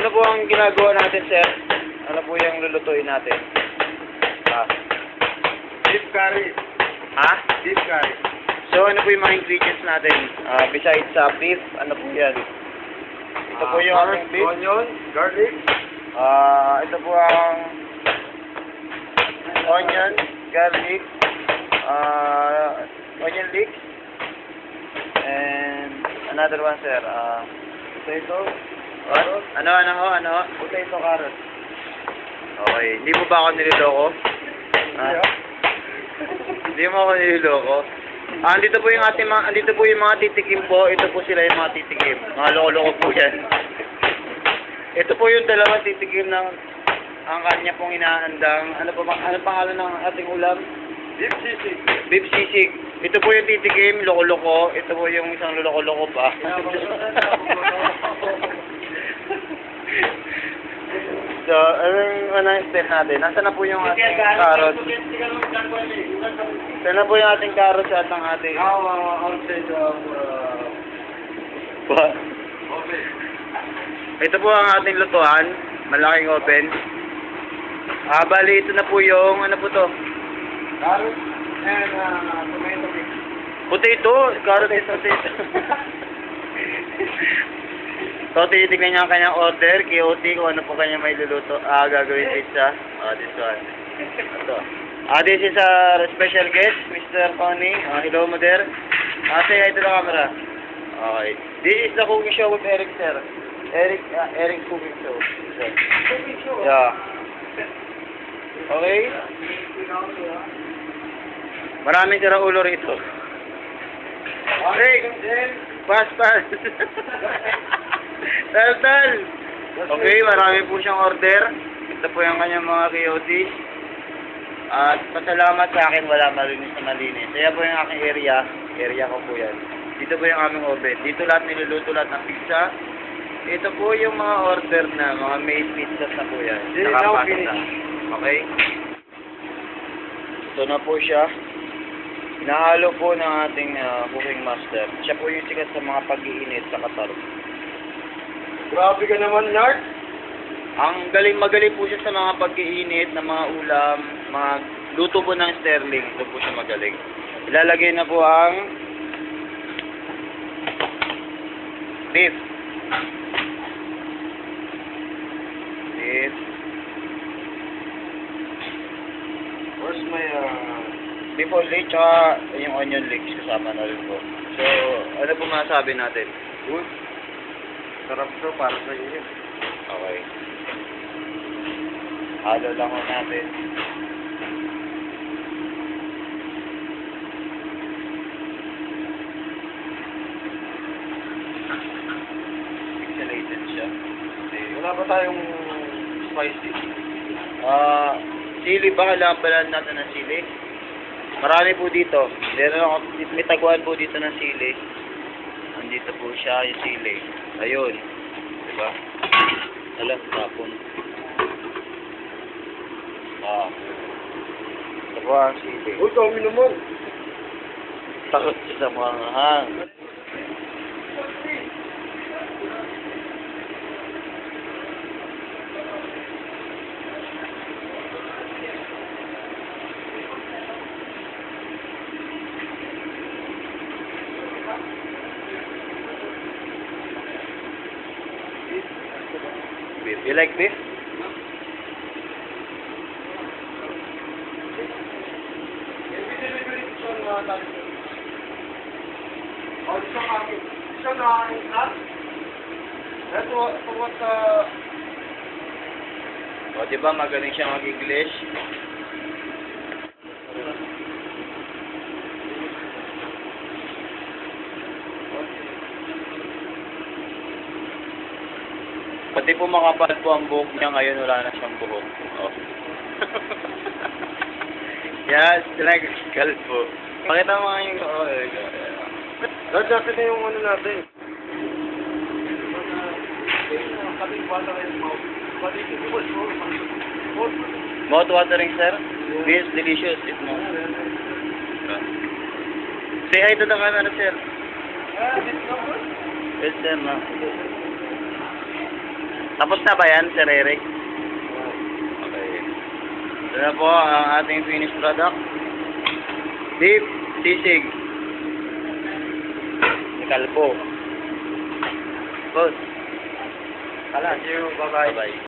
ano po ang ginagawa natin, sir? Ano po yung lulutuin natin? Beef curry. Ha? Beef curry. So, ano po yung mga ingredients natin? Besides sa beef, ano po yan? Ito po yung ating beef. Onion, garlic. Ito po ang onion, garlic, onion leeks, and another one, sir. Potato. What? Ano? Potato, carrot. Okay. Hindi mo ba ako niloloko? Hindi mo ako niloloko. Andito po yung mga titikim po. Ito po sila yung mga titikim. Mga loko-loko po yan. Ito po yung dalawang titikim ng ang kanya pong inahandang, ano pangalan ng ating ulam? Beef sisig. Beef sisig. Ito po yung titikim, loko-loko. Ito po yung isang loko-loko pa. So, anong step natin? Nasaan na po yung ating carrot? Saan na po yung ating carrot at ang ating... Outside of... What? Okay. Ito po ang ating lutuan. Malaking oven. Bali, ito na po yung... Ano po to? Carrot and tomato mix. Potato. Carrot and potato. So, tinitignan niya ang kanyang order, KOT, kung ano po kanya may luluto, gagawin pizza. This one. Ito. This is our special guest, Mr. Tony. Hello, Mother. Say hi to the camera. Okay. This is the cooking show with Eric, sir. Eric cooking show. Cooking show? Yeah. Okay? Maraming sira ulo rito. Hey! Pass. Tal. Okay, marami po siyang order. Ito po yung kanyang mga KOT. At pasalamat sa akin, wala malinis na malinis. Kaya po yung aking area. Area ko po yan. Dito po yung aming oven. Dito lahat niluluto lahat ng pizza. Ito po yung mga order na, mga made pizzas na po yan. Nakapasa. Okay? Ito na po siya. Hinahalo po ng ating cooking master. Siya po yung sikat sa mga pag-iinit sa Qatar. Grabe ka naman, Lord. Ang magaling po siya sa mga pag-iinit ng mga ulam, mga luto po ng sterling. Ito po siya magaling. Ilalagay na po ang beef. Where's my, Beef only, tsaka yung onion leeks kasama na rin po. So, ano po masabi natin? Good. Sarap to para sa iyo. Okay. Halo lang ho natin. Pixelated siya. Wala ba tayong spicy? Sili ba? Kailangan ba natin ng sili? Marami po dito. May taguan po dito ng sili. Nandito po siya yung sili. Ayun. Diba? Alam, tapon. Ito po ang sili. Uy, kami naman. Takot siya sa mga hang. Beef. You like beef? O, diba magaling siya mag-English? Pati po makapal po ang buhok niya ngayon, wala na siyang buhok. Oh. Yes, nag-skull po. Pakita mo nga yung... Oh, Lord, natin na yung ano natin. Kating bata na yung mouth. Mouth watering, sir? Yes, delicious. It mo. Say hi to the camera, sir. Yes, sir, ma'am. Tapos na ba yan, Sir Eric? Okay. Ito na po ang ating finished product. Beef sisig. Kalbo. Boss. Thank you. Bye-bye. Bye-bye.